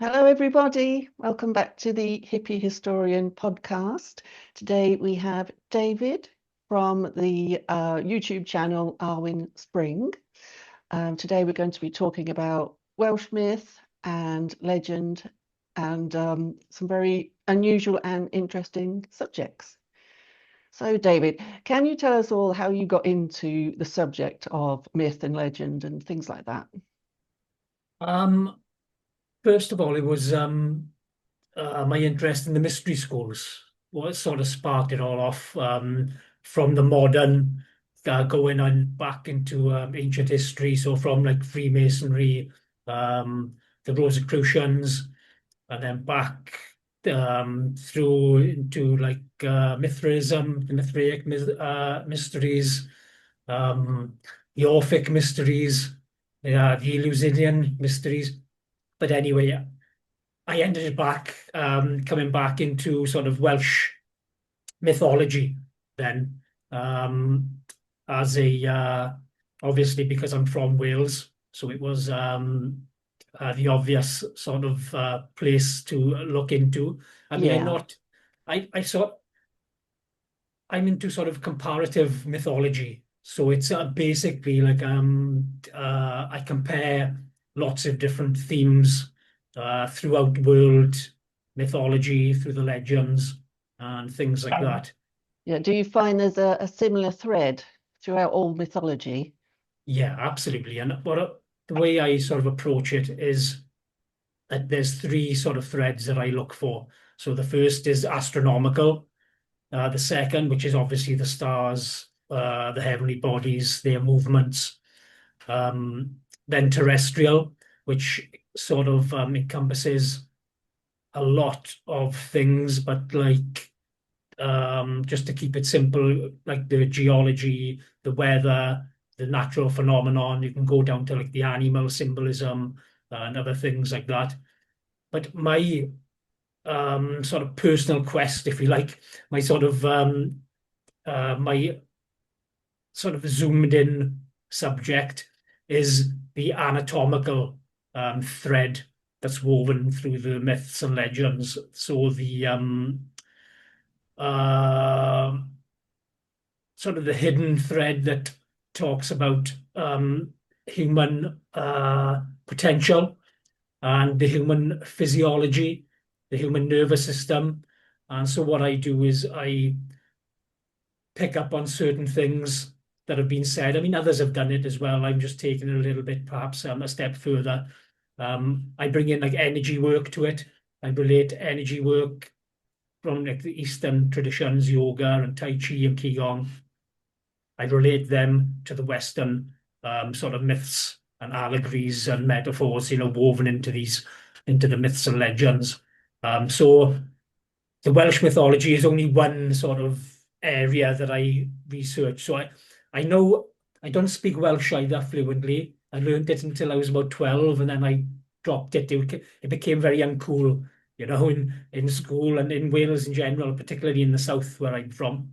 Hello, everybody. Welcome back to the Hippie Historian podcast. Today we have David from the YouTube channel Awen Spring. Today we're going to be talking about Welsh myth and legend and some very unusual and interesting subjects. So, David, can you tell us all how you got into the subject of myth and legend and things like that? Um, First of all, it was my interest in the mystery schools. What sort of sparked it all off from the modern, going on back into ancient history. So from like Freemasonry, the Rosicrucians, and then back through into like Mithraism, the Mithraic mysteries, um, the Orphic mysteries, the Eleusinian mysteries. But anyway, I ended back coming back into sort of Welsh mythology then, um, as a obviously because I'm from Wales, so it was the obvious sort of place to look into. I mean, I'm Yeah. not, I sort I'm into sort of comparative mythology. So it's basically like I compare lots of different themes throughout world mythology, through the legends and things like that. Yeah. Do you find there's a similar thread throughout all mythology? Yeah, absolutely. And the way I sort of approach it is that there's three sort of threads that I look for. So the first is astronomical. The second, which is obviously the stars, the heavenly bodies, their movements. Then terrestrial, which sort of encompasses a lot of things, but like just to keep it simple, like the geology, the weather, the natural phenomenon. You can go down to like the animal symbolism and other things like that. But my sort of personal quest, if you like, my sort of my sort of zoomed in subject is the anatomical thread that's woven through the myths and legends. So the uh, sort of the hidden thread that talks about human potential and the human physiology, the human nervous system. And so what I do is I pick up on certain things that have been said. I mean, others have done it as well. I'm just taking it a little bit, perhaps a step further. I bring in like energy work to it. I relate energy work from like the Eastern traditions, yoga and Tai Chi and Qigong. I relate them to the Western sort of myths and allegories and metaphors, woven into the myths and legends. So the Welsh mythology is only one sort of area that I research. So I know I don't speak Welsh either fluently. I learned it until I was about 12, and then I dropped it. It became very uncool, in school and in Wales in general, particularly in the south where I'm from.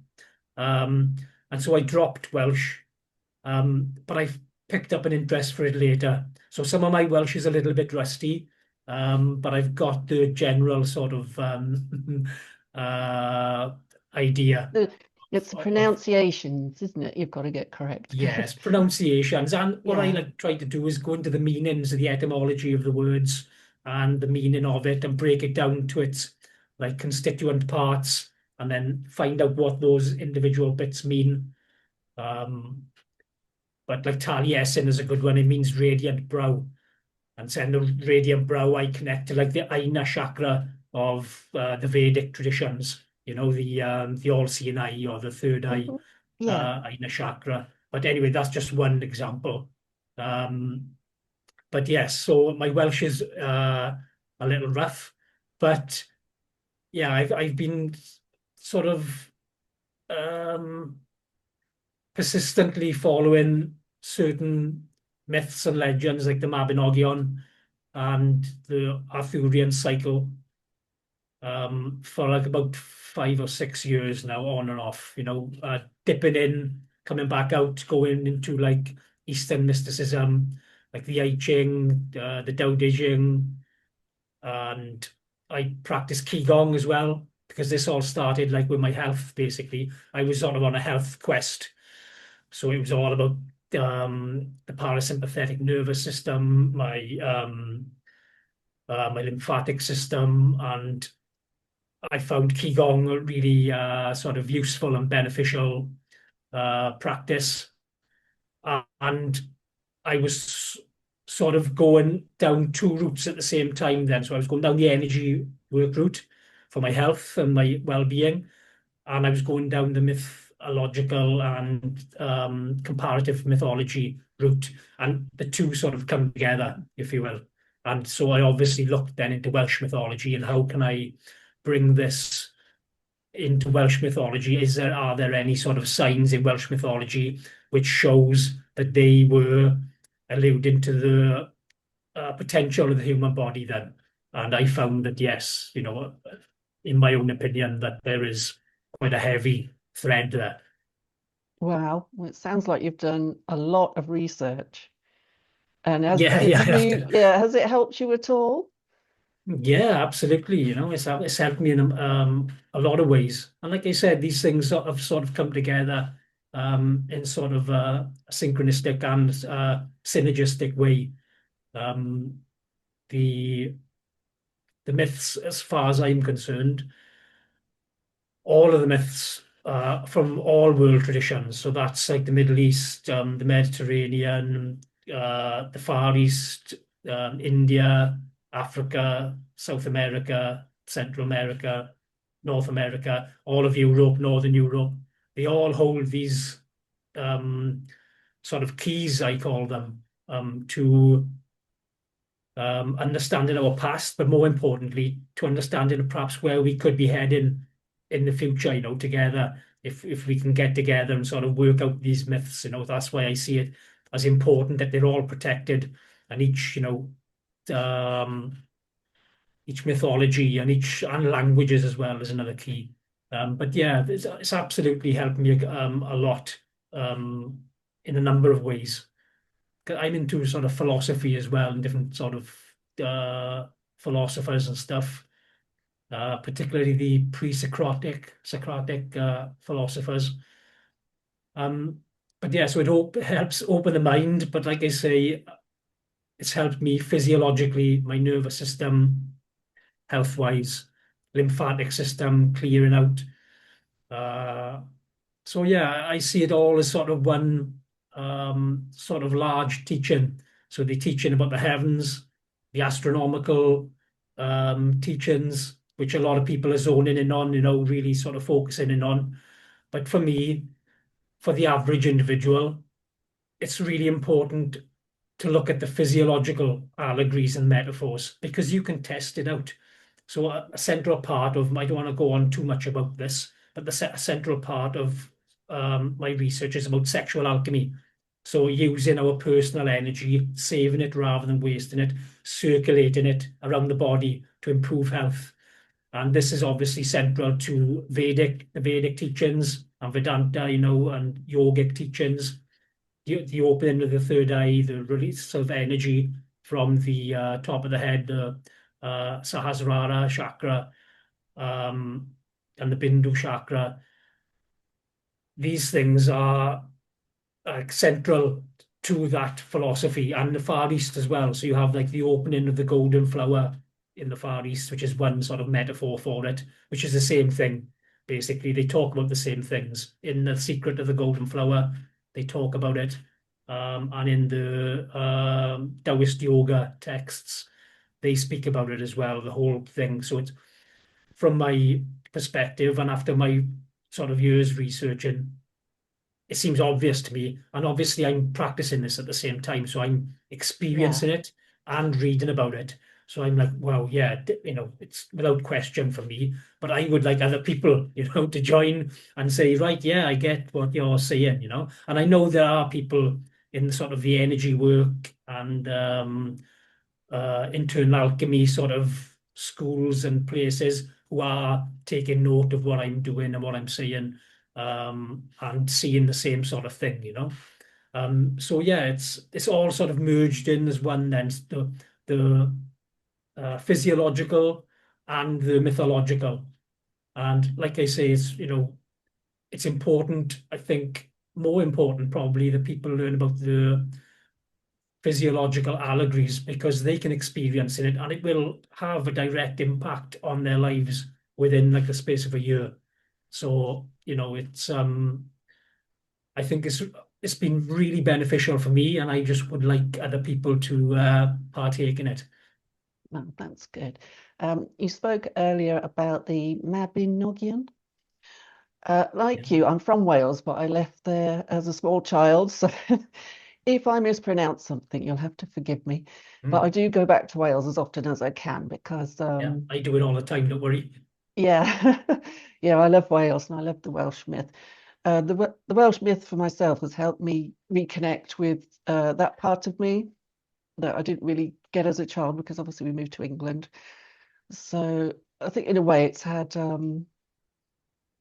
Um, and so I dropped Welsh, but I picked up an interest for it later. So some of my Welsh is a little bit rusty, but I've got the general sort of uh, idea The- It's the of pronunciations, isn't it? You've got to get correct. yes, pronunciations. And what I Yeah. like try to do is go into the meanings of the etymology of the words and the meaning of it and break it down to its like constituent parts and then find out what those individual bits mean. Um, but like Taliesin is a good one. It means radiant brow. And saying the radiant brow, I connect to like the Aina chakra of the Vedic traditions. The all-seeing eye or the third eye, Mhm. Yeah. Aina chakra. But anyway, that's just one example. Um, but yes, so my Welsh is a little rough, but yeah, I've been sort of um, persistently following certain myths and legends like the Mabinogion and the Arthurian cycle for like about 5 or 6 years now, on and off, dipping in, coming back out, going into like Eastern mysticism, like the I Ching, the Tao Te Ching, and I practice Qigong as well, because this all started like with my health, basically. I was sort of on a health quest. So it was all about the parasympathetic nervous system, my lymphatic system, and I found Qigong really sort of useful and beneficial practice. And I was sort of going down two routes at the same time then. So I was going down the energy work route for my health and my well-being, and I was going down the mythological and comparative mythology route, and the two sort of come together, if you will. And so I obviously looked then into Welsh mythology and how can I bring this into Welsh mythology? Are there any sort of signs in Welsh mythology which shows that they were alluding to the potential of the human body then? And I found that yes, in my own opinion, that there is quite a heavy thread there. Wow. Well, it sounds like you've done a lot of research. And Yeah, yeah, I have to. has it helped you at all? Yeah, absolutely. It's helped me in a lot of ways. And like I said, these things sort of come together in sort of a synchronistic and synergistic way. Um, the the myths, as far as I'm concerned, all of the myths from all world traditions. So that's like the Middle East, the Mediterranean, the Far East, India, Africa, South America, Central America, North America, all of Europe, Northern Europe. They all hold these um, sort of keys, I call them, to understanding our past, but more importantly, to understanding perhaps where we could be heading in the future, together. If we can get together and sort of work out these myths, that's why I see it as important that they're all protected, and um, each mythology and languages as well is another key. But yeah, it's absolutely helped me a lot um, in a number of ways. I'm into sort of philosophy as well, and different sort of philosophers and stuff, particularly the Socratic philosophers. Um, but yeah, so it helps open the mind. But like I say, it's helped me physiologically, my nervous system, health-wise, lymphatic system clearing out. Uh, So yeah, I see it all as sort of one sort of large teaching. So the teaching about the heavens, the astronomical teachings, which a lot of people are zoning in on, really sort of focusing in on. But for me, for the average individual, it's really important to look at the physiological allegories and metaphors because you can test it out. So a central part of, I don't want to go on too much about this, but a central part of my research is about sexual alchemy. So using our personal energy, saving it rather than wasting it, circulating it around the body to improve health. And this is obviously central to the Vedic teachings and Vedanta, and yogic teachings, the opening of the third eye, the release of energy from the top of the head, the Sahasrara chakra, um, and the Bindu chakra. These things are central to that philosophy and the Far East as well. So you have like the opening of the golden flower in the Far East, which is one sort of metaphor for it, which is the same thing. Basically, they talk about the same things. In The Secret of the Golden Flower, they talk about it. And in the Taoist yoga texts, they speak about it as well, the whole thing. So it's from my perspective, and after my sort of years researching, it seems obvious to me. And obviously, I'm practicing this at the same time. So I'm Yeah. experiencing it and reading about it. So I'm like, wow, yeah, it's without question for me. But I would like other people, to join and say, right, yeah, I get what you're saying. And I know there are people in sort of the energy work and internal alchemy sort of schools and places who are taking note of what I'm doing and what I'm saying, and seeing the same sort of thing. So yeah, it's all sort of merged in as one then. The physiological and the mythological. And like I say, it's important, I think, more important probably that people learn about the physiological allegories because they can experience in it and it will have a direct impact on their lives within like the space of a year. So, I think it's been really beneficial for me and I just would like other people to partake in it. Well, that's good. You spoke earlier about the Mabinogion. Yeah. Like you, I'm from Wales, but I left there as a small child. So if I mispronounce something, you'll have to forgive me. But I Mm. do go back to Wales as often as I can because, Yeah, I do it all the time, don't worry. yeah, yeah, I love Wales and I love the Welsh myth. The Welsh myth for myself has helped me reconnect with that part of me that I didn't really get as a child because obviously we moved to England. So I think in a way it's had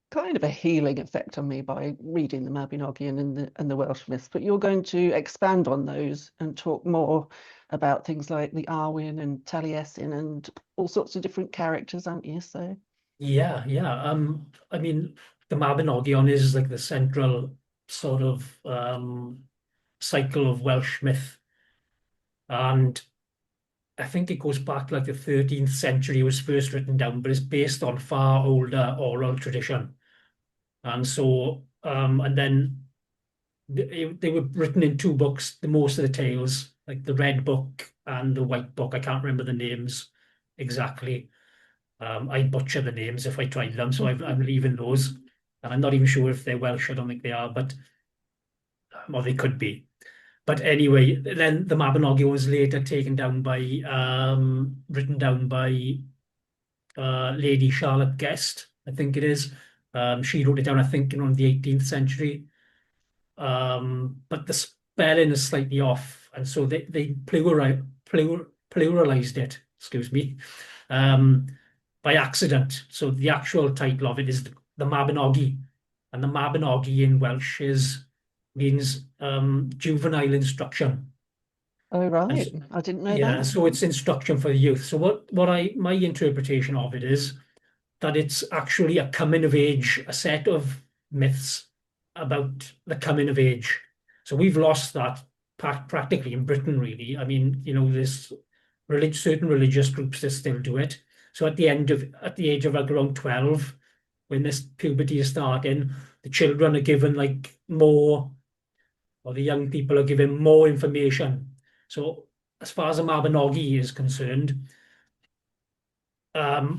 kind of a healing effect on me by reading the Mabinogion and the Welsh myths. But you're going to expand on those and talk more about things like the Awen and Taliesin and all sorts of different characters, aren't you? So Yeah, yeah. I mean, the Mabinogion is like the central sort of cycle of Welsh myth. And I think it goes back to like the 13th century, it was first written down, but it's based on far older oral tradition. And so, and then they were written in two books, the most of the tales, like the Red Book and the White Book. I can't remember the names exactly. I butcher the names if I tried them, so I'm leaving those. And I'm not even sure if they're Welsh. I don't think they are, but or they could be. But anyway, then the Mabinogi was later taken down by, written down by Lady Charlotte Guest, I think it is. She wrote it down, I think, in the 18th century. But the spelling is slightly off, and so they pluralized it, excuse me, um, by accident. So the actual title of it is the Mabinogi, and the Mabinogi in Welsh means juvenile instruction. oh And right, I didn't know yeah, that. so it's instruction for the youth. So my interpretation of it is that it's actually a coming of age, a set of myths about the coming of age. So we've lost that practically in Britain, really. I mean, there's certain religious groups that still do it. So at the age of like around 12, when this puberty is starting, the children are given like more, or the young people are given more information. So as far as the Mabinogi is concerned,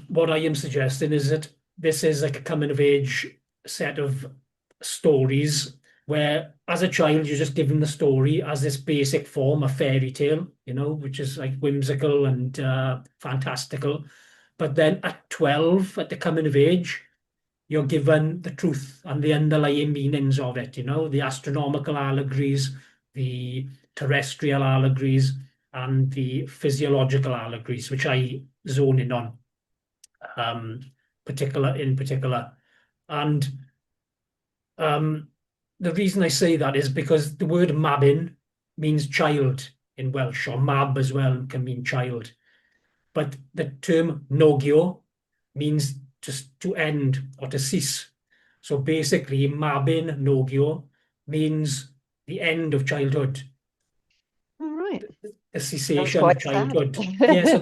what I am suggesting is that this is like a coming of age set of stories where, as a child, you're just given the story as this basic form, a fairy tale, which is like whimsical and fantastical. But then at 12, at the coming of age, you're given the truth and the underlying meanings of it, the astronomical allegories, the terrestrial allegories, and the physiological allegories, which I zone in on um, in particular. And um, the reason I say that is because the word mabin means child in Welsh, or mab as well can mean child. But the term nogio means just to end or to cease. So basically, mabin nogio means the end of childhood, All right, the sounds cessation of quite sad. childhood. Yeah, so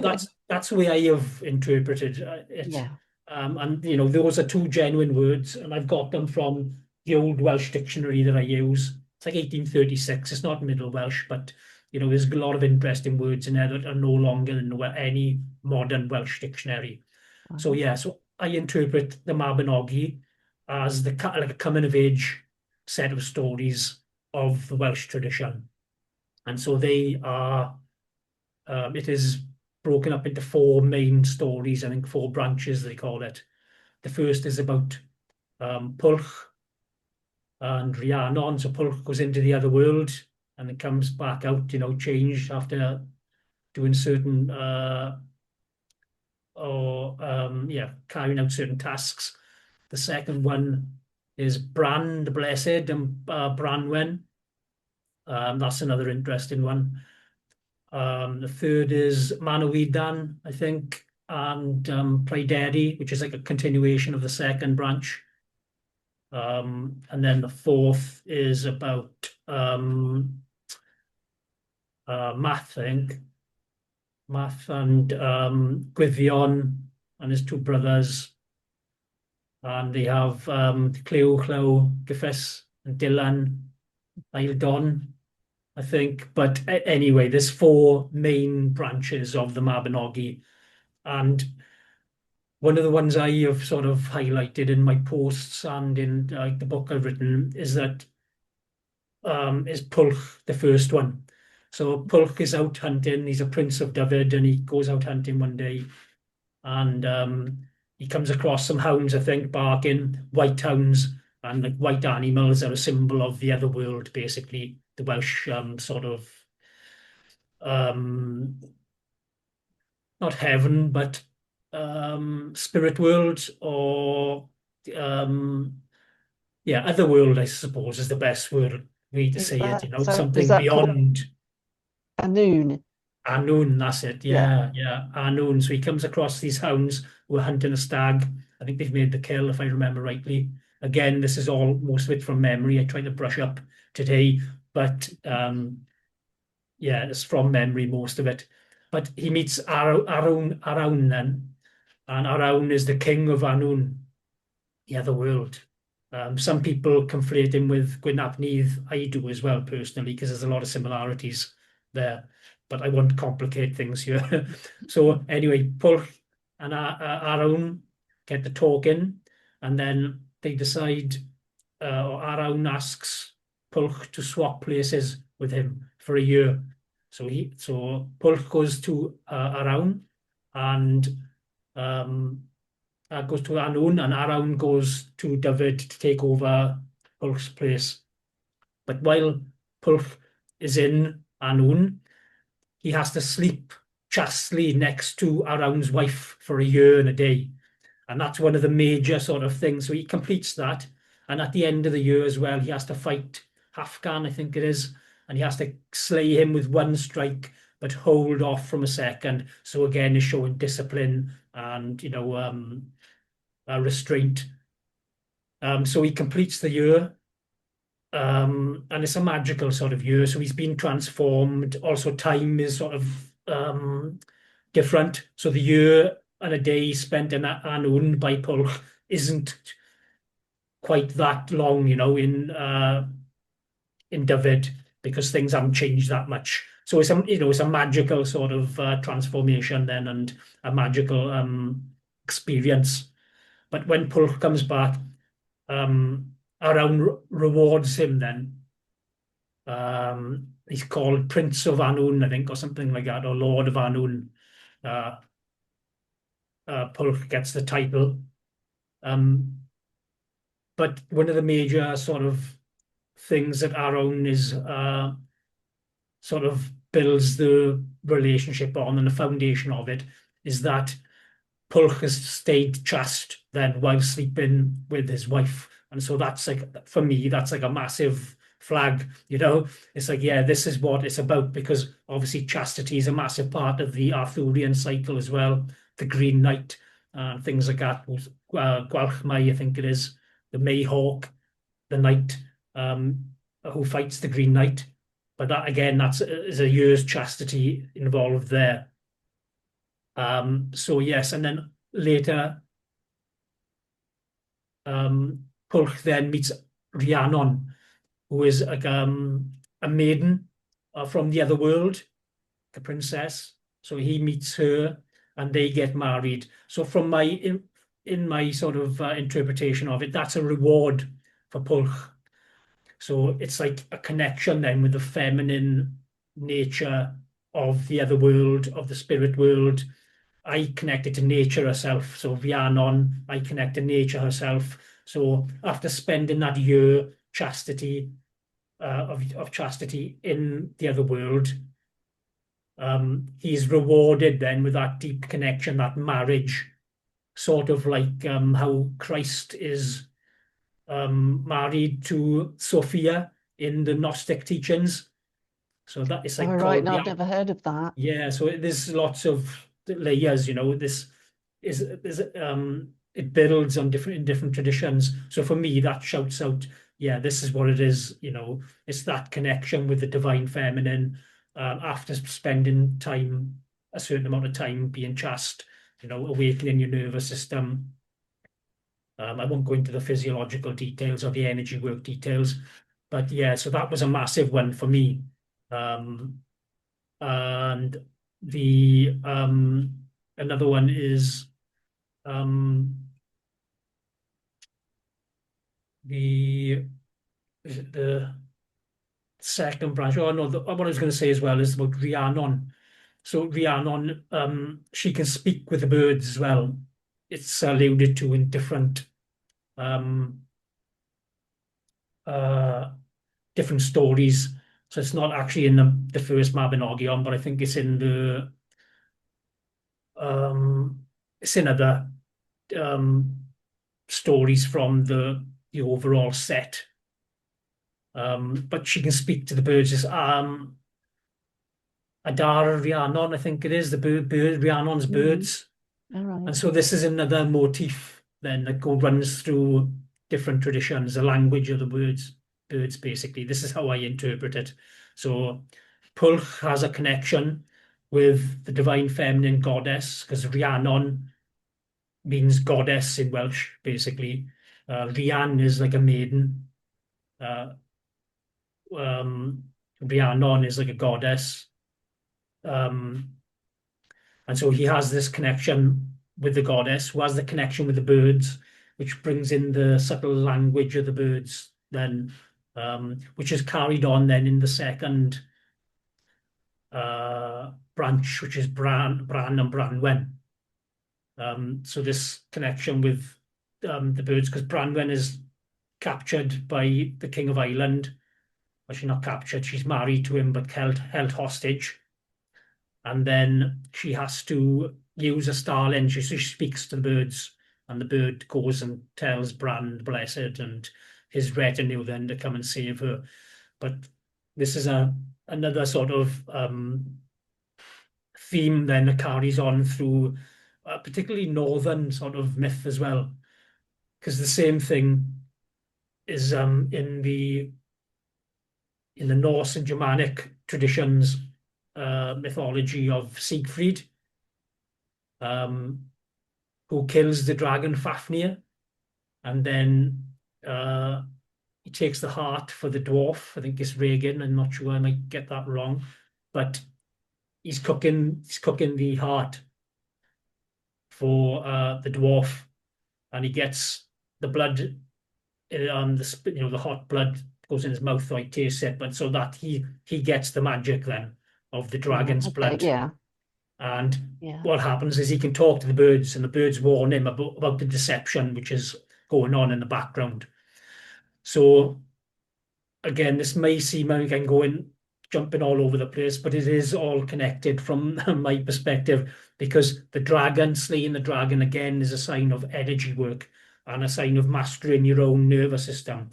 that's the way I have interpreted it. Yeah. And those are two genuine words, and I've got them from the old Welsh dictionary that I use. It's like 1836. It's not Middle Welsh, but there's a lot of interesting words in there that are no longer in any modern Welsh dictionary. So Wow. yeah, so I interpret the Mabinogi as like a coming of age set of stories of the Welsh tradition. And so they are, it is broken up into four main stories, I think four branches, they call it. The first is about Pwlch and Rhiannon. So Pwlch goes into the other world and it comes back out, changed after doing certain, carrying out certain tasks. The second one is Bran, the Blessed, and Branwen. That's another interesting one. The third is Manawydan, I think, and Pryderi, which is like a continuation of the second branch. And then the fourth is about math, I think. Math and Gwyddion and his two brothers. And they have Cleo, Giffes, and Dylan, Eildon, I think. But anyway, there's four main branches of the Mabinogi. And one of the ones I have sort of highlighted in my posts and in the book I've written is that is Pwlch, the first one. So Pwlch is out hunting. He's a prince of Dyfed, and he goes out hunting one day, and he comes across some hounds, I think, barking, white hounds, and like white animals are a symbol of the other world, basically the Welsh sort of um, not heaven, but spirit world, or yeah, other world, I suppose, is the best way to Is say it. that is Something that called beyond. a noon? Anun, that's it. Yeah. Yeah, Anun. So he comes across these hounds who are hunting a stag. I think they've made the kill, if I remember rightly. Again, this is all most of it from memory. I tried to brush up today, but yeah, it's from memory, most of it. But he meets Arawn then, and Arawn is the king of Anun, the other world. Some people conflate him with Gwynab Nudd. I do as well, personally, because there's a lot of similarities there. But I won't complicate things here. So anyway, Pwlch and Arawn get the talk in, and then they decide, or Arawn asks Pwlch to swap places with him for a year. So Pwlch goes to Arawn, and goes to Anwn, and Arawn goes to Dyfed to take over Pwlch's place. But while Pwlch is in Anwn, he has to sleep chastely next to Arawn's wife for a year and a day. And that's one of the major sort of things. So he completes that. And at the end of the year as well, he has to fight Hafgan, I think it is. And he has to slay him with one strike, but hold off from a second. So again, is showing discipline and, restraint. So he completes the year. And it's a magical sort of year. So he's been transformed. Also, time is sort of different. So the year and a day spent in Anwn by Pwlch isn't quite that long, in Dyfed, because things haven't changed that much. So it's a magical sort of transformation then, and a magical experience. But when Pwlch comes back, Arawn rewards him then. He's called Prince of Anwn, I think, or something like that, or Lord of Anwn. Pwlch gets the title. But one of the major sort of things that Arawn is sort of builds the relationship on, and the foundation of it is that Pwlch has stayed chaste then while sleeping with his wife. And so that's like, for me, that's like a massive flag, It's like, yeah, this is what it's about, because obviously chastity is a massive part of the Arthurian cycle as well. The Green Knight and things like that. Gwalchmai, I think it is, the Mayhawk, the knight who fights the Green Knight. But that, again, is a year's chastity involved there. So yes, and then later, Pwlch then meets Rhiannon, who is like a maiden from the other world, a princess. So he meets her, and they get married. So from in my sort of interpretation of it, that's a reward for Pwlch. So it's like a connection then with the feminine nature of the other world, of the spirit world. I connected to nature herself. So Rhiannon, I connect to nature herself. So after spending that year chastity, of chastity in the other world, he's rewarded then with that deep connection, that marriage, sort of like how Christ is married to Sophia in the Gnostic teachings. So that is All like right. called No, the I've never heard of that. yeah. So there's lots of layers. This is it builds on different traditions. So for me, that shouts out, yeah, this is what it is. It's that connection with the divine feminine after spending time, a certain amount of time being chaste. Awakening your nervous system. I won't go into the physiological details or the energy work details, but yeah, so that was a massive one for me. Um, and the another one is um, the the second branch. Oh no, what I was going to say as well is about Rhiannon. So Rhiannon, she can speak with the birds as well. It's alluded to in um, uh, different stories. So it's not actually in the first Mabinogion, but I think um, it's in other um, stories from the overall set. But she can speak to the birds. It's, Adara Rhiannon, I think it is, the Rhiannon's Mm. birds. All right. And so this is another motif then that runs through different traditions, the language of the birds basically. This is how I interpret it. So Pulch has a connection with the divine feminine goddess, because Rhiannon means goddess in Welsh, basically. Rhian is like a maiden. Uh, um, Rhiannon is like a goddess. Um, and so he has this connection with the goddess, who has the connection with the birds, which brings in the subtle language of the birds, then, which is carried on then in the second branch, which is Bran and Branwen. So this connection with the birds, because Branwen is captured by the King of Ireland. Well, she's not captured, she's married to him, but held hostage. And then she has to use a starling. She speaks to the birds, and the bird goes and tells Bran, blessed, and his retinue then to come and save her. But this is another sort of theme then that carries on through particularly northern sort of myth as well, because the same thing is in the Norse and Germanic traditions, mythology of Siegfried, um, who kills the dragon Fafnir, and then he takes the heart for the dwarf. I think it's Reagan. I'm not sure. I might get that wrong, but he's cooking the heart for the dwarf, and he gets the blood. The hot blood goes in his mouth, so he tastes it. But so that he gets the magic then of the Oh, dragon's okay. blood. Yeah. And Yeah. what happens is he can talk to the birds, and the birds warn him about the deception which is going on in the background. So again, this may seem like I'm jumping all over the place, but it is all connected from my perspective, because slaying the dragon again is a sign of energy work and a sign of mastering your own nervous system.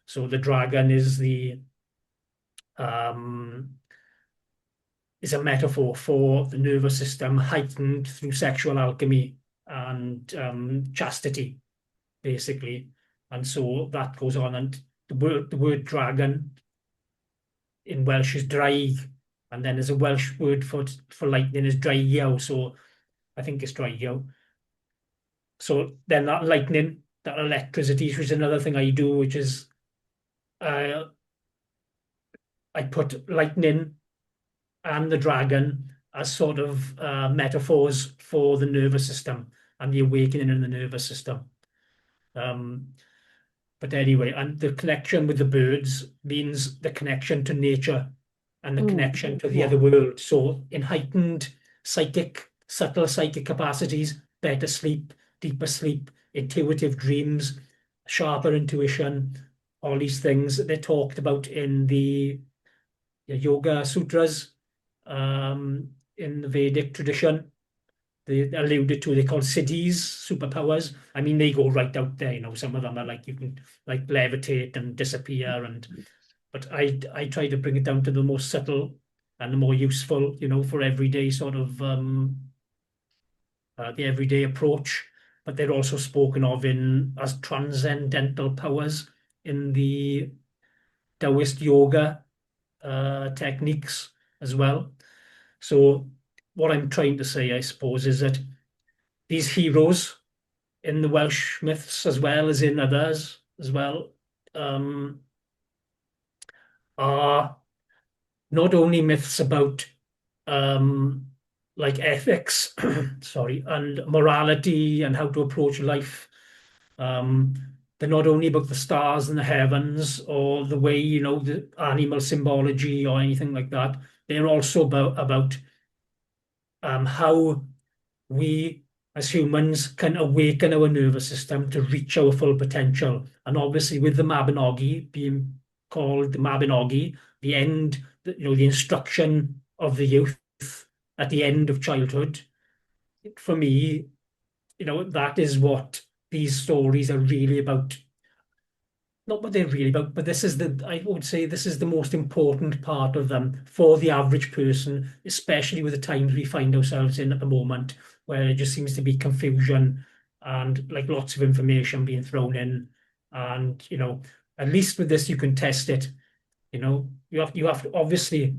So the dragon um, is a metaphor for the nervous system heightened through sexual alchemy and chastity, basically. And so that goes on. And the word dragon in Welsh is draig, and then there's a Welsh word for lightning is draigio. So I think it's draigio. So then that lightning, that electricity, which is another thing I do, which is uh, I put lightning and the dragon as sort of metaphors for the nervous system and the awakening in the nervous system. Um, but anyway, and the connection with the birds means the connection to nature and the Mm. connection to the other Yeah. world. So, in heightened subtle psychic capacities, better sleep, deeper sleep, intuitive dreams, sharper intuition, all these things they're talked about in the Yoga Sutras, in the Vedic tradition. They alluded to, they call siddhis, superpowers. I mean, they go right out there, some of them are like you can like levitate and disappear, but I try to bring it down to the most subtle and the more useful, for everyday sort of the everyday approach. But they're also spoken of in as transcendental powers in the Taoist yoga techniques as well. So what I'm trying to say, I suppose, is that these heroes in the Welsh myths, as well as in others as well, are not only myths about like ethics, sorry, and morality and how to approach life. Um, they're not only about the stars and the heavens or the way, the animal symbology or anything like that. They're also about how we as humans can awaken our nervous system to reach our full potential. And obviously, with the Mabinogi being called the Mabinogi, the end, the instruction of the youth at the end of childhood, for me, that is what these stories are really about. Not what they're really about, but I would say this is the most important part of them for the average person, especially with the times we find ourselves in at the moment, where it just seems to be confusion and like lots of information being thrown in. And, at least with this, you can test it. You have to obviously,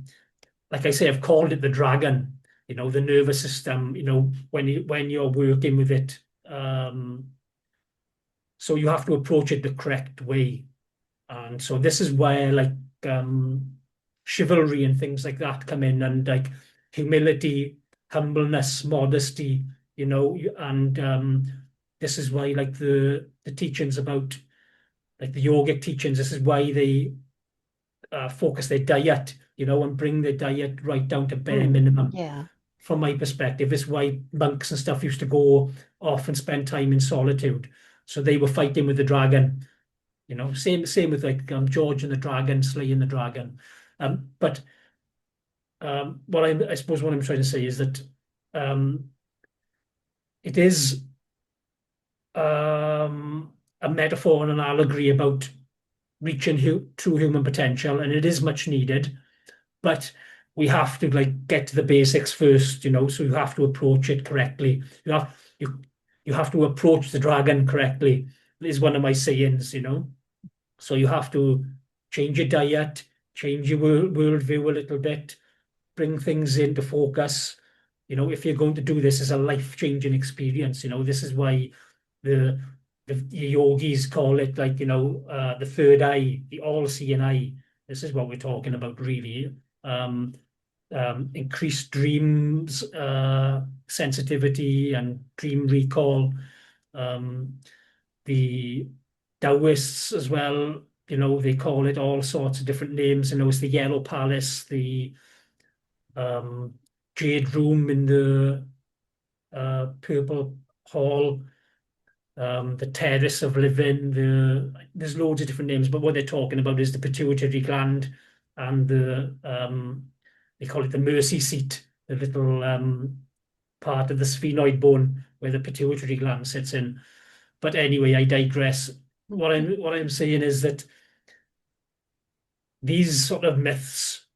like I say, I've called it the dragon, the nervous system, when you're working with it. So you have to approach it the correct way. And so this is where like chivalry and things like that come in, and like humility, humbleness, modesty, and this is why like the teachings about like the yogic teachings, this is why they focus their diet, and bring their diet right down to bare minimum. Yeah. From my perspective, this is why monks and stuff used to go off and spend time in solitude. So they were fighting with the dragon. Same with like George and the Dragon, slaying the dragon. But I suppose what I'm trying to say is that it is a metaphor and an allegory about reaching true human potential, and it is much needed. But we have to like get to the basics first, So you have to approach it correctly. You have to approach the dragon correctly. Is one of my sayings. So you have to change your diet, change your worldview a little bit, bring things into focus. If you're going to do this as a life-changing experience, this is why the yogis call it like, the third eye, the all-seeing eye. This is what we're talking about, really. Increased dreams, sensitivity and dream recall. The Taoists as well, they call it all sorts of different names. It's the Yellow Palace, the Jade Room in the Purple Hall, the Terrace of Living. There's loads of different names, but what they're talking about is the pituitary gland and they call it the mercy seat, the little part of the sphenoid bone where the pituitary gland sits in. But anyway, I digress. What I'm saying is that these sort of myths,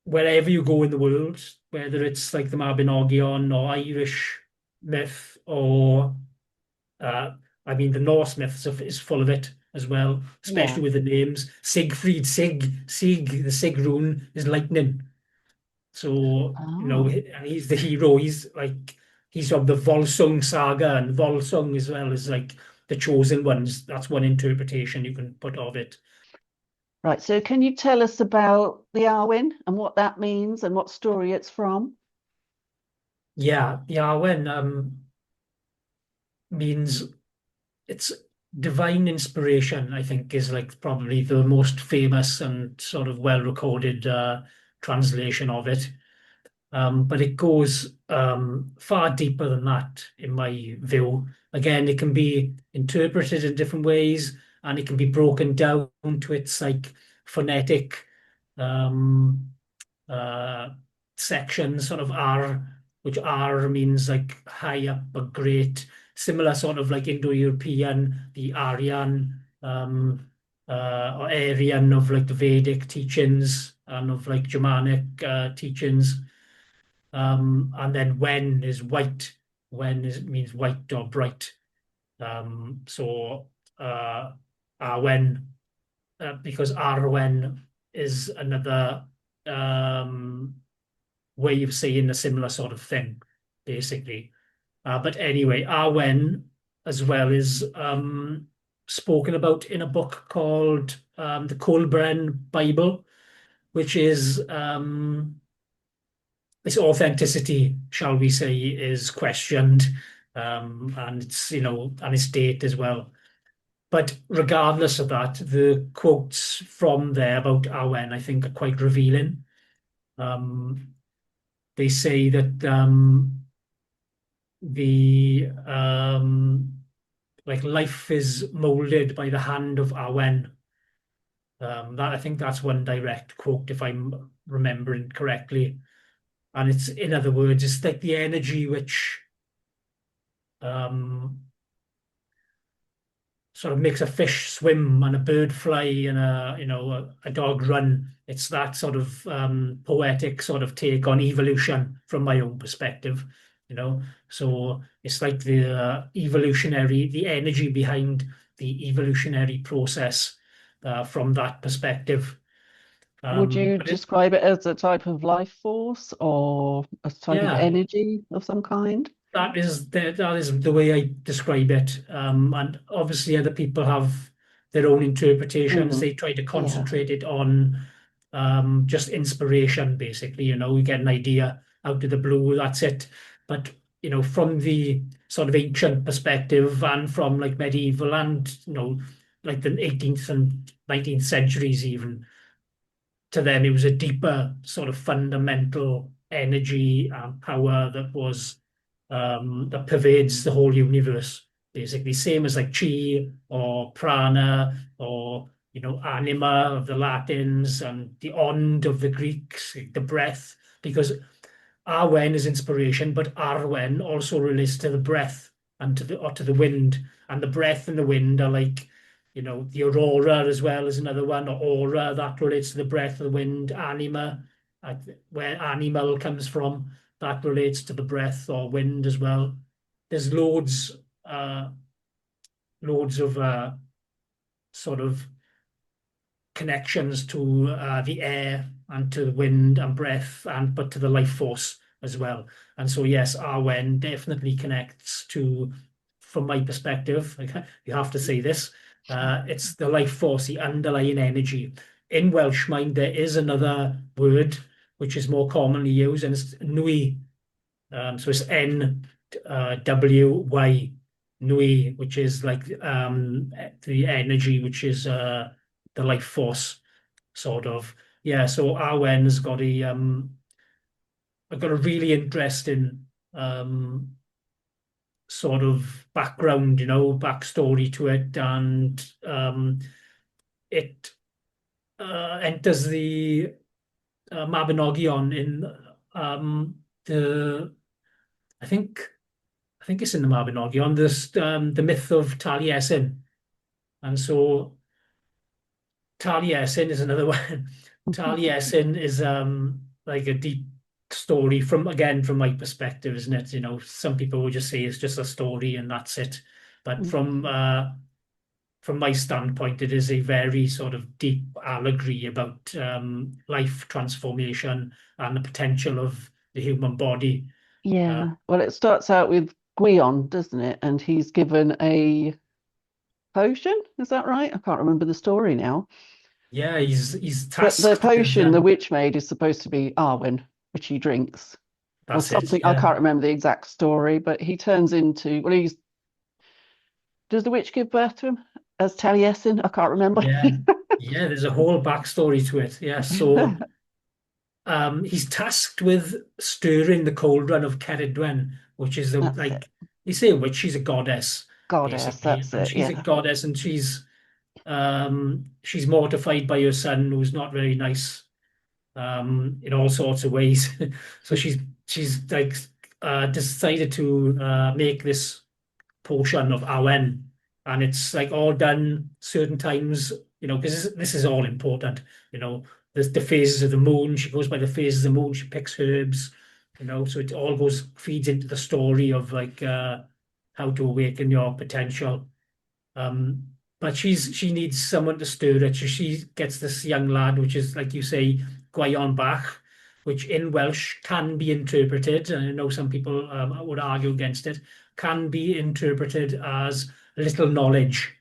wherever you go in the world, whether it's like the Mabinogion or Irish myth or the Norse myths is full of it as well, especially with the names. Siegfried, the Sig rune is lightning. So, and he's the hero. He's of the Volsung saga, and Volsung as well is like the chosen ones. That's one interpretation you can put of it. Right. So can you tell us about the Awen and what that means and what story it's from? Yeah, the Awen means it's divine inspiration, I think, is like probably the most famous and sort of well-recorded translation of it. But it goes far deeper than that, in my view. Again, it can be interpreted in different ways, and it can be broken down to its like phonetic uh, sections, sort of R, which R means like high up or great, similar sort of like Indo-European, the Aryan. or Aryan of like the Vedic teachings and of like Germanic teachings. And then Wen is white. Means white or bright. So Awen, because Arwen is another way of saying a similar sort of thing, basically. But anyway, Awen as well is spoken about in a book called the Colburn Bible, which is its authenticity, shall we say, is questioned, and and its date as well. But regardless of that, the quotes from there about Awen, I think, are quite revealing. Um, they say that the like life is molded by the hand of Awen. That I think that's one direct quote, if I'm remembering correctly. And it's, in other words, it's like the energy which um, sort of makes a fish swim and a bird fly and a dog run. It's that sort of poetic sort of take on evolution from my own perspective, you know. So it's like the energy behind the evolutionary process from that perspective. Would you But it, describe it as a type of life force or a type of yeah, energy of some kind? that is the way I describe it. And obviously other people have their own interpretations. Mm, They try to yeah. concentrate it on just inspiration, basically. We get an idea out of the blue, that's it. But from the sort of ancient perspective and from like medieval and like the 18th and 19th centuries even, to them it was a deeper sort of fundamental energy and power that pervades the whole universe, basically. Same as like chi or prana or anima of the Latins and the ond of the Greeks, like the breath, because Arwen is inspiration, but Arwen also relates to the breath and to the wind. And the breath and the wind are like, the aurora as well as another one, or aura that relates to the breath of the wind. Anima, where animal comes from, that relates to the breath or wind as well. There's loads of sort of connections to the air and to the wind and breath, but to the life force as well. And so, yes, Arwen definitely connects to, from my perspective, you have to say this, it's the life force, the underlying energy. In Welsh mind, there is another word which is more commonly used, and it's nwy. So it's NWY, nwy, which is like the energy, which is the life force, sort of. Yeah, so Arwen's got a really interesting sort of background, backstory to it, and it enters the Mabinogion in the I think I think it's in the Mabinogion, the myth of Taliesin. And so Taliesin is another one. Taliesin is like a deep story from my perspective, isn't it? Some people will just say it's just a story and that's it. But from my standpoint, it is a very sort of deep allegory about life transformation and the potential of the human body. Uh, Yeah. Well, it starts out with Gwion, doesn't it? And he's given a potion. Is that right? I can't remember the story now. yeah, he's But the tasked with potion the witch made is supposed to be Arwen, which he drinks, or that's it. something. I Yeah, can't remember the exact story, but he turns into, well, does the witch give birth to him as Taliesin? I can't remember. yeah, yeah. There's a whole backstory to it. Yeah, so he's tasked with stirring the cauldron of Ceridwen, which is That's it. like you say a witch. She's a goddess, Goddess, basically, that's and it. she's a Yeah. goddess, and she's mortified by her son, who's not very nice in all sorts of ways. So she's like decided to make this potion of Awen, and it's like all done certain times because this is all important. The phases of the moon. She goes by the phases of the moon. She picks herbs. So it all feeds into the story of like how to awaken your potential. But she needs someone to stir it. So she gets this young lad, which is like you say, Gwayon Bach, which in Welsh can be interpreted, and I know some people would argue against it, can be interpreted as little knowledge.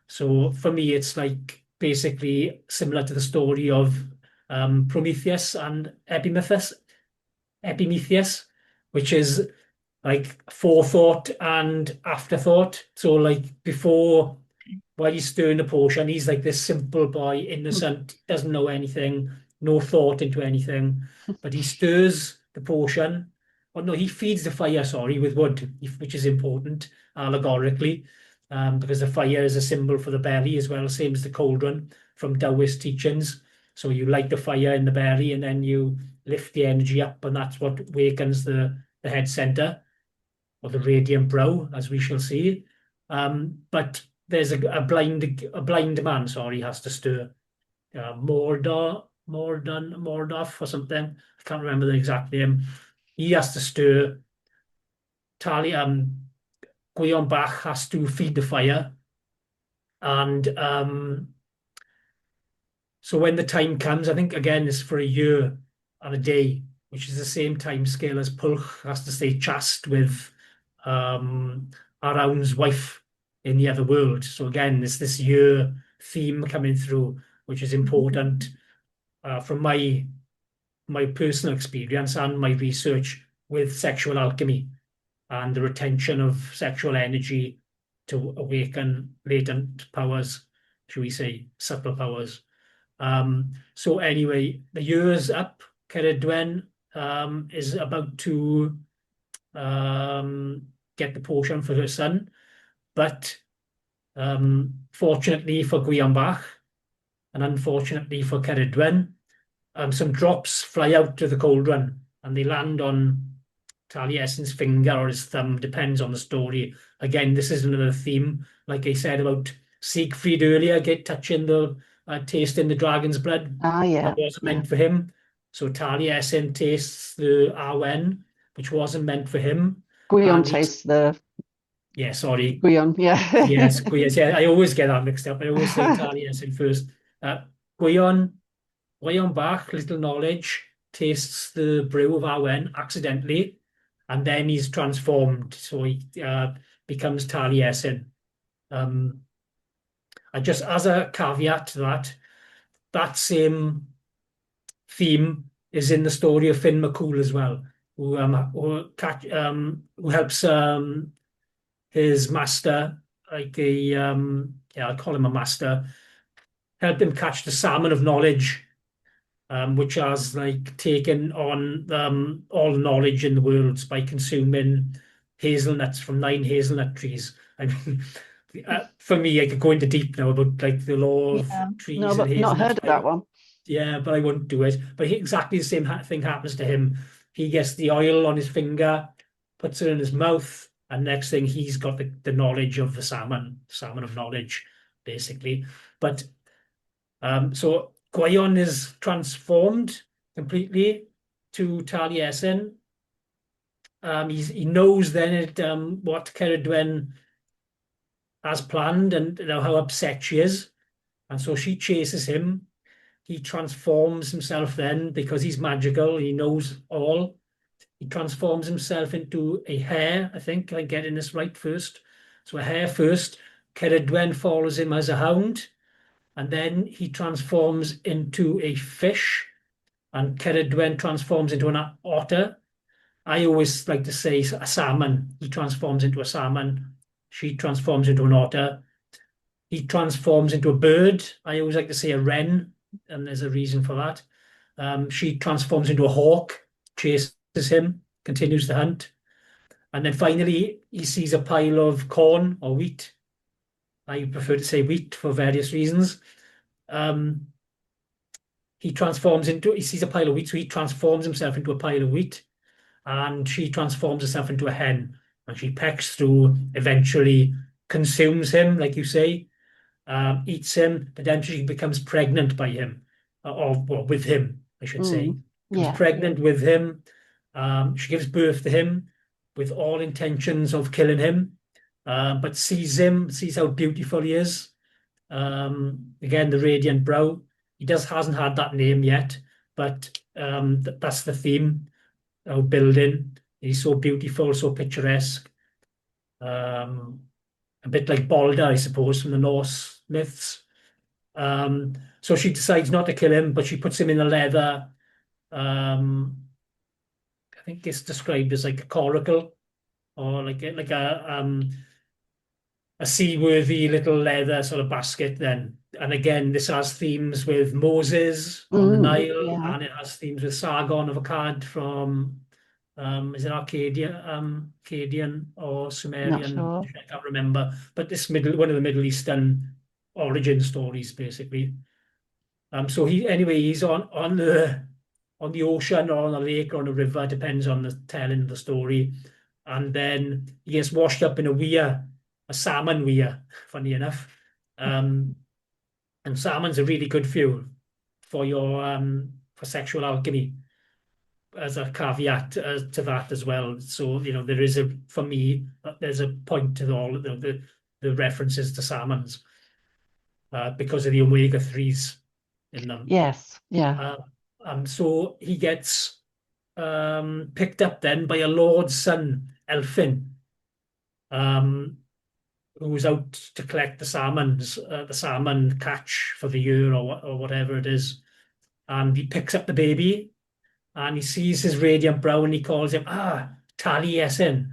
So for me, it's like basically similar to the story of Prometheus and Epimetheus, which is like forethought and afterthought. So like before, while he's stirring the potion, he's like this simple boy, innocent, doesn't know anything, no thought into anything. But he stirs the potion. Oh no, he feeds the fire, sorry, with wood, which is important allegorically, because the fire is a symbol for the belly as well, same as the cauldron from Taoist teachings. So you light the fire in the belly and then you lift the energy up, and that's what awakens the head center, or the radiant brow, as we shall see. But there's a blind man, sorry, has to stir. Mordoff or something. I can't remember the exact name. He has to stir. Gwion Bach has to feed the fire. And so when the time comes, I think again it's for a year and a day, which is the same time scale as Pulch has to stay chaste with Arawn's wife in the other world. So again, there's this year theme coming through, which is important from my personal experience and my research with sexual alchemy and the retention of sexual energy to awaken latent powers, should we say, subtle powers. So anyway, the year's up. Ceridwen is about to get the potion for her son, but fortunately for Gwion Bach and unfortunately for Ceridwen, some drops fly out of the cauldron and they land on Taliesin's finger or his thumb, depends on the story. Again, this is another theme, like I said about Siegfried earlier, touching tasting the dragon's blood. Yeah. That wasn't meant for him. So Taliesin tastes the Awen, which wasn't meant for him. Gwion And tastes the yeah, sorry. Gwion, yeah. Yes, yeah, I always get that mixed up. I always say Taliesin first. Gwion Bach, little knowledge, tastes the brew of Awen accidentally, and then he's transformed. So he becomes Taliesin. I just, as a caveat to that same theme is in the story of Finn McCool as well, who helps his master, like I'll call him a master, help him catch the salmon of knowledge, which has like taken on all knowledge in the world by consuming hazelnuts from 9 hazelnut trees. I mean, for me, I could go into deep now about like the law of trees No, and but not hazelnuts. heard of that one. Yeah, but I wouldn't do it. But exactly the same thing happens to him. He gets the oil on his finger, puts it in his mouth, and next thing he's got the knowledge of the salmon of knowledge, basically. But so Gwayon is transformed completely to Taliesin. He knows then what Ceridwen has planned and how upset she is. And so she chases him. He transforms himself then because he's magical. He knows all. He transforms himself into a hare. I think I'm getting this right first. So a hare first. Ceridwen follows him as a hound. And then he transforms into a fish. And Ceridwen transforms into an otter. I always like to say a salmon. He transforms into a salmon. She transforms into an otter. He transforms into a bird. I always like to say a wren, and there's a reason for that. She transforms into a hawk, chases him, continues the hunt. And then finally, he sees a pile of corn or wheat. I prefer to say wheat for various reasons. He sees a pile of wheat, so he transforms himself into a pile of wheat. And she transforms herself into a hen. And she pecks through, eventually consumes him, like you say. eats him, but then she becomes pregnant by him, or with him, I should say. Becomes Yeah. pregnant with him. She gives birth to him with all intentions of killing him, but sees how beautiful he is. Again, the radiant brow. He hasn't had that name yet, but that's the theme of building. He's so beautiful, so picturesque. Um, a bit like Balder, I suppose, from the Norse myths. So she decides not to kill him, but she puts him in a leather. I think it's described as like a coracle, or like a seaworthy little leather sort of basket then. And again, this has themes with Moses on the Nile, Yeah. and it has themes with Sargon of Akkad from, is it Akkadian or Not Sumerian? sure. I can't remember. But one of the Middle Eastern origin stories, basically. So he's on the ocean or on a lake or on a river, depends on the telling of the story. And then he gets washed up in a weir, a salmon weir, funny enough. And salmon's a really good fuel for your for sexual alchemy, as a caveat to that as well. So, there is for me, there's a point to all the references to salmons, because of the omega-3s in them. Yes. Yeah. So he gets picked up then by a lord's son, Elfin, um, who's out to collect the salmon catch for the year, or whatever it is. And he picks up the baby, and he sees his radiant brow, and he calls him, Taliesin.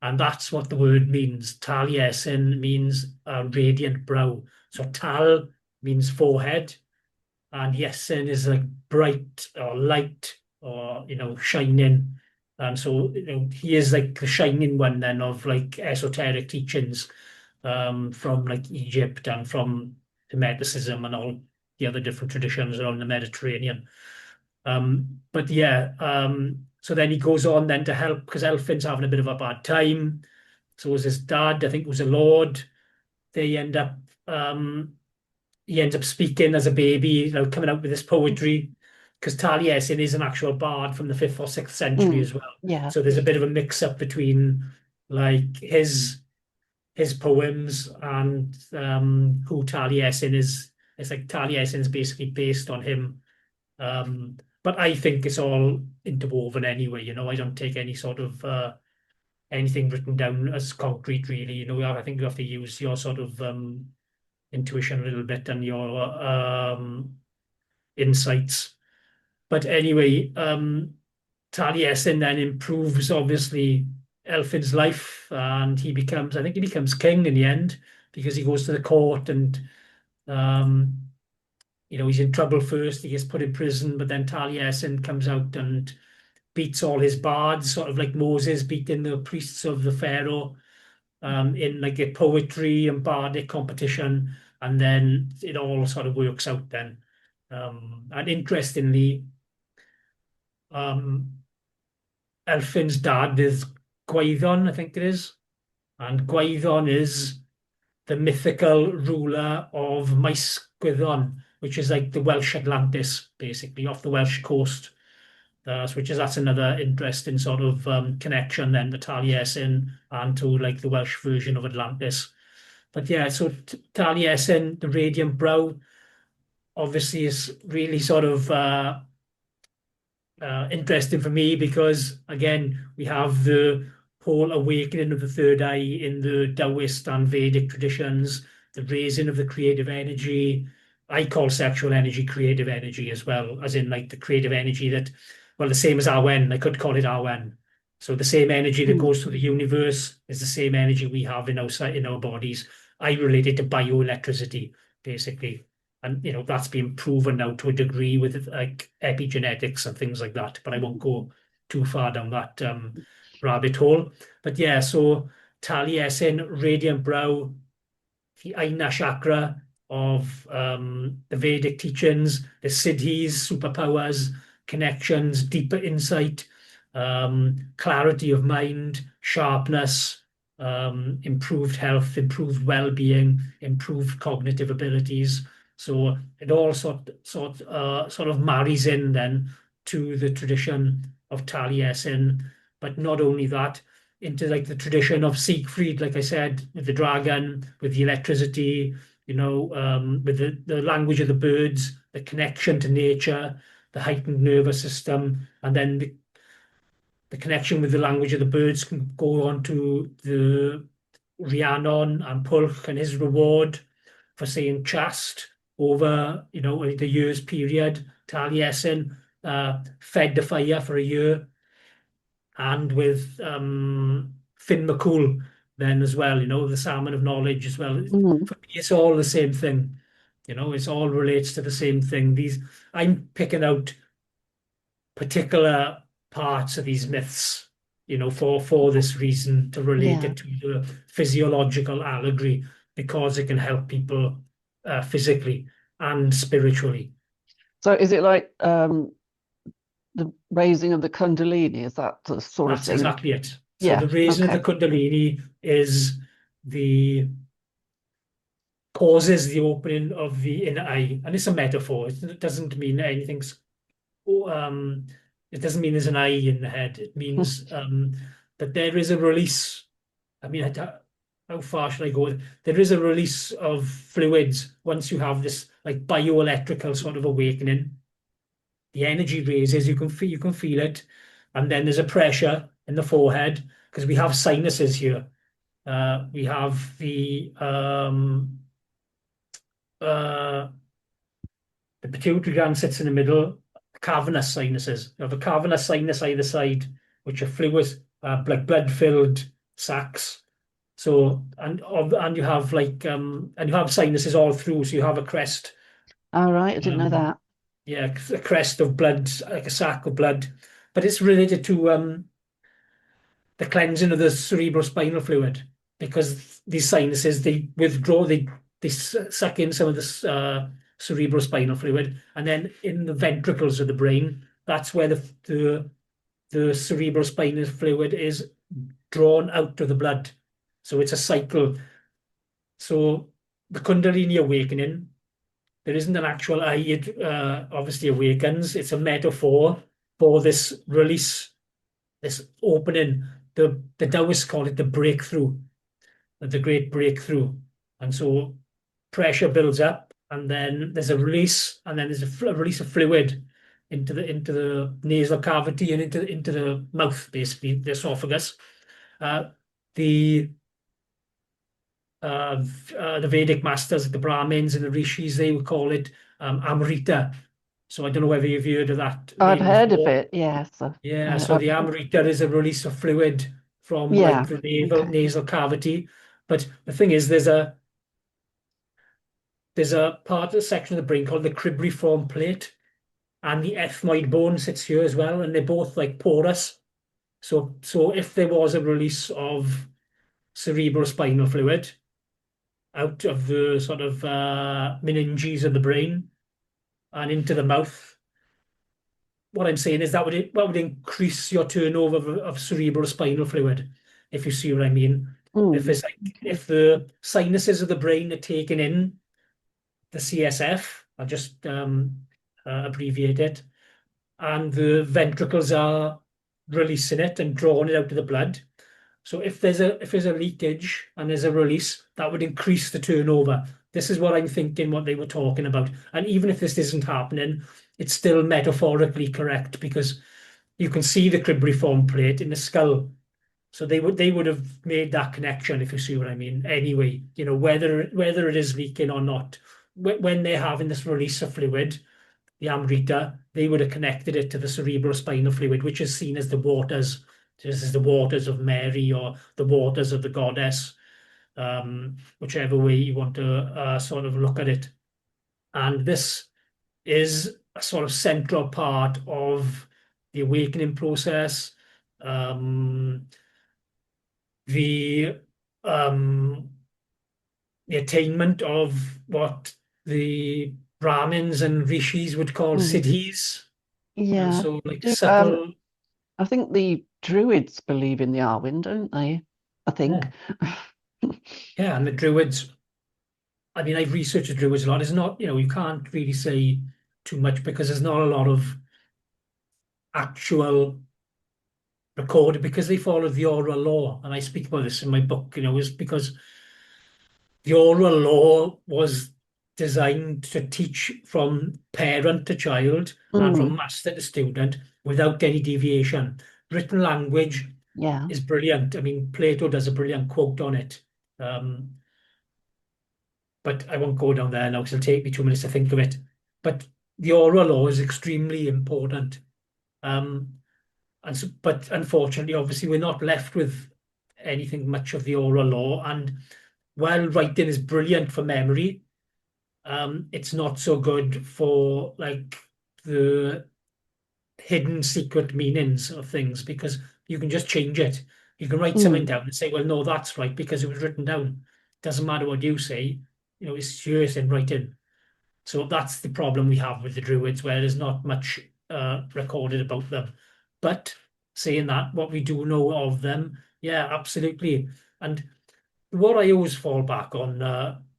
And that's what the word means. Taliesin means radiant brow. So Tal means forehead, and Yesin is like bright or light, or shining. So he is like the shining one then of like esoteric teachings, from like Egypt and from Hermeticism and all the other different traditions around the Mediterranean. But yeah, so then he goes on then to help, because Elfin's having a bit of a bad time. So was his dad, I think, was a lord. They end up he ends up speaking as a baby, coming out with this poetry, because Taliesin is an actual bard from the 5th or 6th century as well. Yeah. So there's a bit of a mix up between like his poems and who Taliesin is. It's like Taliesin is basically based on him. But I think it's all interwoven anyway. I don't take any sort of anything written down as concrete, really. I think you have to use your sort of intuition a little bit and your insights. But anyway, Taliesin then improves, obviously, Elfin's life, and I think he becomes king in the end, because he goes to the court, and he's in trouble first. He gets put in prison, but then Taliesin comes out and beats all his bards, sort of like Moses beating the priests of the Pharaoh, in like a poetry and bardic competition, and then it all sort of works out then. And interestingly, Elfin's dad is Gwaithon, I think it is, and Gwaithon is the mythical ruler of Maesgwyddon, which is like the Welsh Atlantis, basically, off the Welsh coast. That's another interesting sort of connection then, the Taliesin and to like the Welsh version of Atlantis. But yeah, so Taliesin, the radiant brow, obviously is really sort of interesting for me, because again, we have the whole awakening of the third eye in the Taoist and Vedic traditions, the raising of the creative energy. I call sexual energy creative energy as well, as in like the creative energy that, well, the same as Awen. I could call it Awen. So the same energy that goes through the universe is the same energy we have in our bodies. I relate it to bioelectricity, basically. And that's been proven now to a degree with like epigenetics and things like that. But I won't go too far down that rabbit hole. But yeah, so Taliesin, radiant brow, the Aina chakra of the Vedic teachings, the Siddhis, superpowers, connections, deeper insight, clarity of mind, sharpness, improved health, improved well-being, improved cognitive abilities. So it all sort of marries in then to the tradition of Taliesin, but not only that, into like the tradition of Siegfried, like I said, with the dragon, with the electricity, with the language of the birds, the connection to nature, the heightened nervous system, and then the connection with the language of the birds can go on to the Rhiannon and Pulch and his reward for saying chast over, the year's period. Taliesin fed the fire for a year, and with Finn McCool then as well, the salmon of knowledge as well. Mm. For me, it's all the same thing. It's all relates to the same thing. I'm picking out particular parts of these myths, for this reason, to relate Yeah. it to the physiological allegory, because it can help people physically and spiritually. So is it like the raising of the Kundalini? Is that the sort of That's thing? exactly it. So Yeah. the raising of the Okay. Kundalini is the causes the opening of the inner eye, and it's a metaphor. It doesn't mean anything's um, it doesn't mean there's an eye in the head. It means that there is a release. I mean, how far should I go? There is a release of fluids once you have this like bioelectrical sort of awakening. The energy raises. You can feel it, and then there's a pressure in the forehead because we have sinuses here. We have uh, the pituitary gland sits in the middle, cavernous sinuses. You have a cavernous sinus either side, which are fluid, like blood-filled sacs. So and you have and you have sinuses all through. So you have a crest, All right. I didn't know um, that. yeah, a crest of blood, like a sac of blood. But it's related to the cleansing of the cerebrospinal fluid, because these sinuses, they withdraw, they suck in some of this cerebrospinal fluid, and then in the ventricles of the brain, that's where the cerebrospinal fluid is drawn out of the blood. So it's a cycle. So the Kundalini awakening, there isn't an actual eye. It obviously awakens. It's a metaphor for this release, this opening. The Taoists call it the breakthrough, the great breakthrough. And so pressure builds up, and then there's a release, and then there's a release of fluid into the nasal cavity and into the mouth, basically the esophagus. Uh, the the Vedic masters, the Brahmins and the rishis, they would call it Amrita. So I don't know whether you've heard of that I've name heard of before. it. Yes. Yeah, so the Amrita is a release of fluid from like Yeah. the Okay. nasal cavity. But the thing is, there's a part of the section of the brain called the cribriform plate, and the ethmoid bone sits here as well, and they're both like porous. So if there was a release of cerebrospinal fluid out of the sort of meninges of the brain and into the mouth, what I'm saying is that would increase your turnover of cerebrospinal fluid, if you see what I mean. If Mm. it's like if the sinuses of the brain are taking in the CSF, I'll just abbreviate it, and the ventricles are releasing it and drawing it out of the blood. So if there's a leakage and there's a release, that would increase the turnover. This is what I'm thinking, what they were talking about. And even if this isn't happening, it's still metaphorically correct, because you can see the cribriform plate in the skull. So they would have made that connection, if you see what I mean. Anyway, whether it is leaking or not, when they're having this release of fluid, the Amrita, they would have connected it to the cerebrospinal fluid, which is seen as the waters. This is the waters of Mary, or the waters of the goddess, whichever way you want to sort of look at it. And this is a sort of central part of the awakening process. Um, the um, the attainment of what the Brahmins and rishis would call Mm. siddhis. Yeah. So like Do subtle, I think the Druids believe in the Arwen, don't they? I think. Oh, yeah, and the Druids. I mean, I've researched the Druids a lot. It's not, you can't really say too much because there's not a lot of actual recorded because they followed the oral law, and I speak about this in my book. Is because the oral law was designed to teach from parent to child and Mm, from master to student without any deviation. Written language yeah. is brilliant. I mean, Plato does a brilliant quote on it. Um, but I won't go down there now because it'll take me 2 minutes to think of it. But the oral law is extremely important. Um, but unfortunately, obviously, we're not left with anything much of the oral law. And while writing is brilliant for memory, it's not so good for like the hidden secret meanings of things because you can just change it. You can write something Mm. down and say, well, no, that's right because it was written down. Doesn't matter what you say, it's yours in writing. So that's the problem we have with the Druids, where there's not much recorded about them. But saying that, what we do know of them, yeah, absolutely. And what I always fall back on,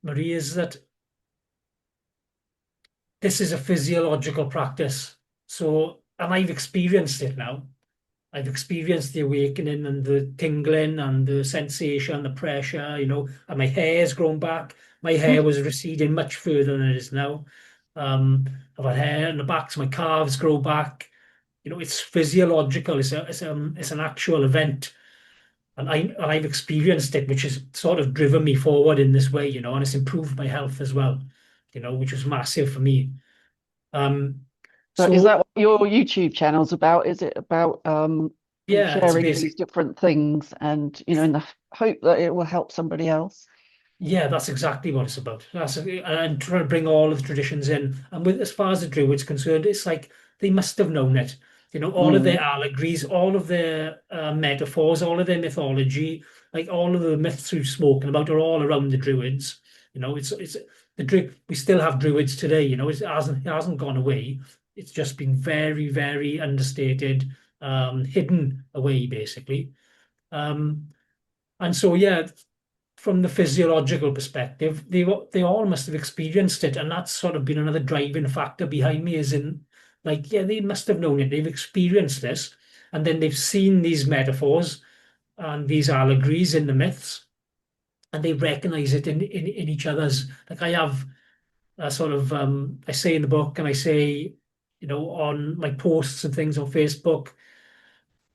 Marie, is that this is a physiological practice. So, and I've experienced it now. I've experienced the awakening and the tingling and the sensation, the pressure, and my hair's grown back. My hair was receding much further than it is now. Um, I've had hair in the back, so my calves grow back. It's physiological. It's an actual event, and I've experienced it, which has sort of driven me forward in this way, and it's improved my health as well, which was massive for me. Um, So is that so what your YouTube channel's about? Is it about you yeah, it's sharing these basic. different things and in the hope that it will help somebody else? Yeah, that's exactly what it's about. And trying to bring all of the traditions in. And with as far as the Druids concerned, it's like they must have known it. All of Mm, their allegories, all of their metaphors, all of their mythology, like all of the myths we've spoken about are all around the Druids. It's we still have Druids today. It hasn't gone away. It's just been very, very understated, hidden away, basically. Um, and so, yeah, from the physiological perspective, they all must have experienced it, and that's sort of been another driving factor behind me. Is in like, yeah, they must have known it. They've experienced this, and then they've seen these metaphors and these allegories in the myths, and they recognize it in each other's. Like I have a sort of I say in the book, and I say, on my posts and things on Facebook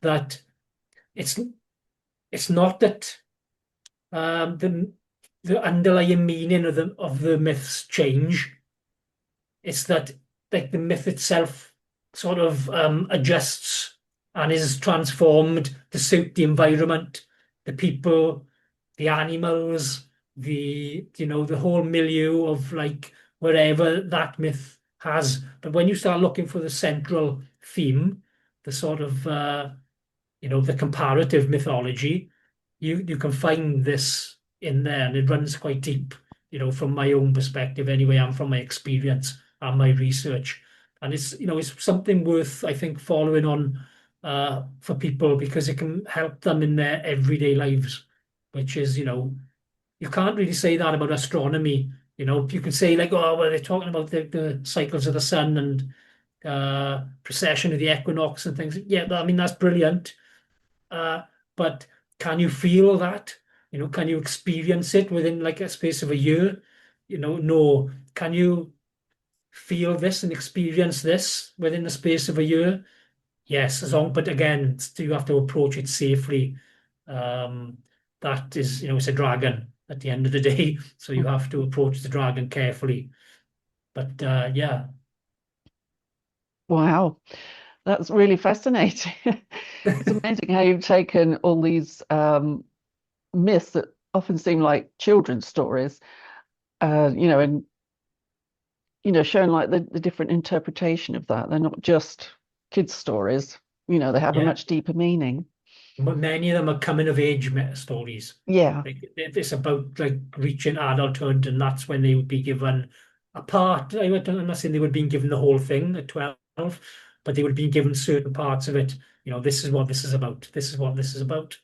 that it's it's not that the underlying meaning of the myths change. It's that like the myth itself sort of adjusts and is transformed to suit the environment, the people, the animals, the whole milieu of like wherever that myth has. But when you start looking for the central theme, the sort of the comparative mythology, you can find this in there, and it runs quite deep, from my own perspective anyway, and from my experience and my research. And it's something worth, I think, following on for people because it can help them in their everyday lives, which is, you can't really say that about astronomy. You can say like, oh, well, they're talking about the cycles of the sun and precession of the equinox and things. Yeah, I mean, that's brilliant. But can you feel that? Can you experience it within like a space of a year? No. Can you feel this and experience this within the space of a year? Yes, but again, you have to approach it safely. Um, that is, it's a dragon at the end of the day, so you have to approach the dragon carefully. But yeah, wow, that's really fascinating. It's amazing how you've taken all these myths that often seem like children's stories, and showing like the different interpretation of that. They're not just kids' stories. They have a yeah. much deeper meaning. But many of them are coming of age stories. Yeah. Like it's about like reaching adulthood, and that's when they would be given a part. I'm not saying they would be given the whole thing at 12, but they would be given certain parts of it. This is what this is about. This is what this is about.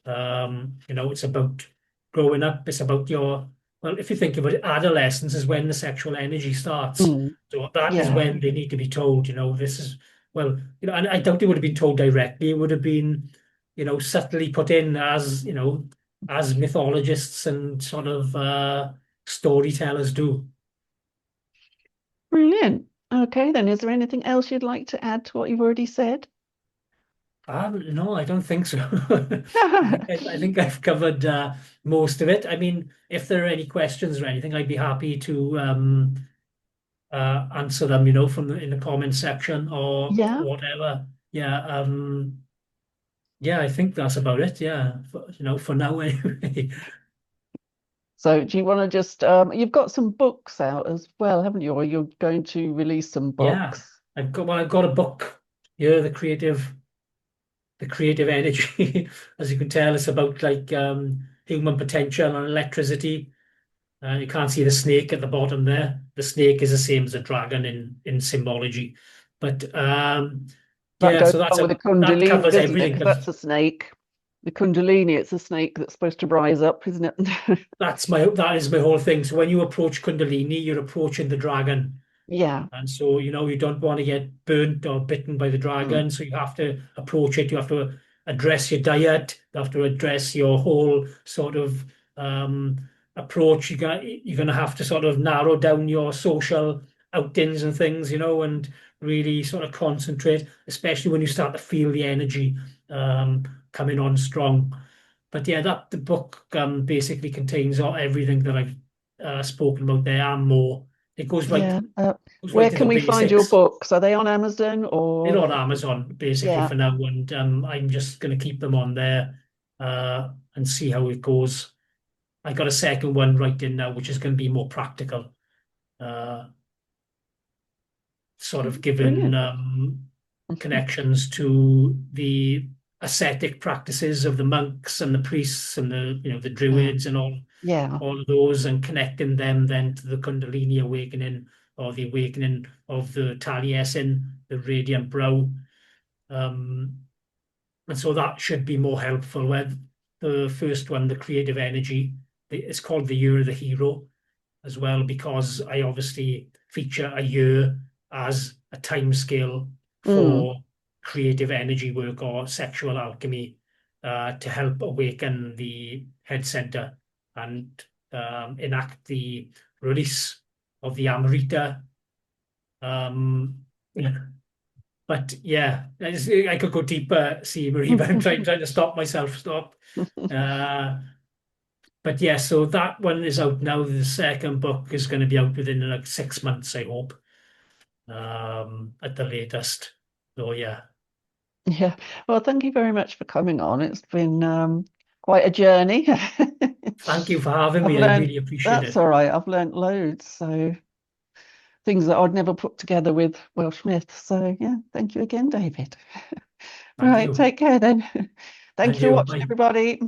It's about growing up. It's about well, if you think about it, adolescence is when the sexual energy starts. Mm. So that is Yeah, when they need to be told, this is, well, and I doubt it would have been told directly. It would have been, subtly put in as mythologists and sort of storytellers do. brilliant. Okay, then is there anything else you'd like to add to what you've already said? No, I don't think so. I think I've covered most of it. I mean, if there are any questions or anything, I'd be happy to answer them, from in the comment section or Yeah. whatever. Yeah, yeah, I think that's about it. Yeah, for now anyway. So do you want to just you've got some books out as well, haven't you? Or you're going to release some Yeah, books? I've got a book. Yeah, the creative energy. As you can tell, it's about like human potential and electricity. You can't see the snake at the bottom there. The snake is the same as a dragon in symbology. But That yeah, goes so along with the that Kundalini, covers doesn't it? everything. Because But that's a snake. The Kundalini, it's a snake that's supposed to rise up, isn't it? that is my whole thing. So when you approach Kundalini, you're approaching the dragon. Yeah. And so, you don't want to get burnt or bitten by the Mm. dragon. So you have to approach it. You have to address your diet. You have to address your whole sort of approach. You're gonna have to sort of narrow down your social outings and things, and really sort of concentrate, especially when you start to feel the energy coming on strong. But yeah, the book basically contains everything that I've spoken about there and more. It Yeah. goes right Where to can the we find your basics. books? Are they on Amazon They're or? on Amazon basically Yeah. for now, and I'm just going to keep them on there and see how it goes. I got a second one right in now, which is going to be more practical, uh, sort of given Brilliant. connections to the ascetic practices of the monks and the priests and the Mm. druids and Yeah. all of those, and connecting them then to the Kundalini awakening or the awakening of the Taliesin, the radiant brow. Um, and so that should be more helpful. Where the first one, the creative energy, it's called the Year of the Hero as well, because I obviously feature a year as a time scale Mm. for creative energy work or sexual alchemy to help awaken the head center and enact the release of the Amrita. Um, but yeah, I could go deeper, see Marie, but I'm trying to stop myself. Stop. Uh, but yeah, so that one is out now. The second book is going to be out within like 6 months, I hope, at the latest. So yeah, Yeah. Well, thank you very much for coming on. It's been quite a journey. thank you for having I've me. I learned, really appreciate that's it. all right. I've learned loads. So things that I'd never put together with Welsh myths. So yeah, thank you again, David. Thank Right, you. take care then. Thank And you for you. watching, Bye. everybody.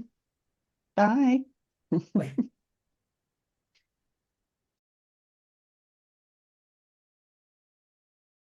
Bye. Bye.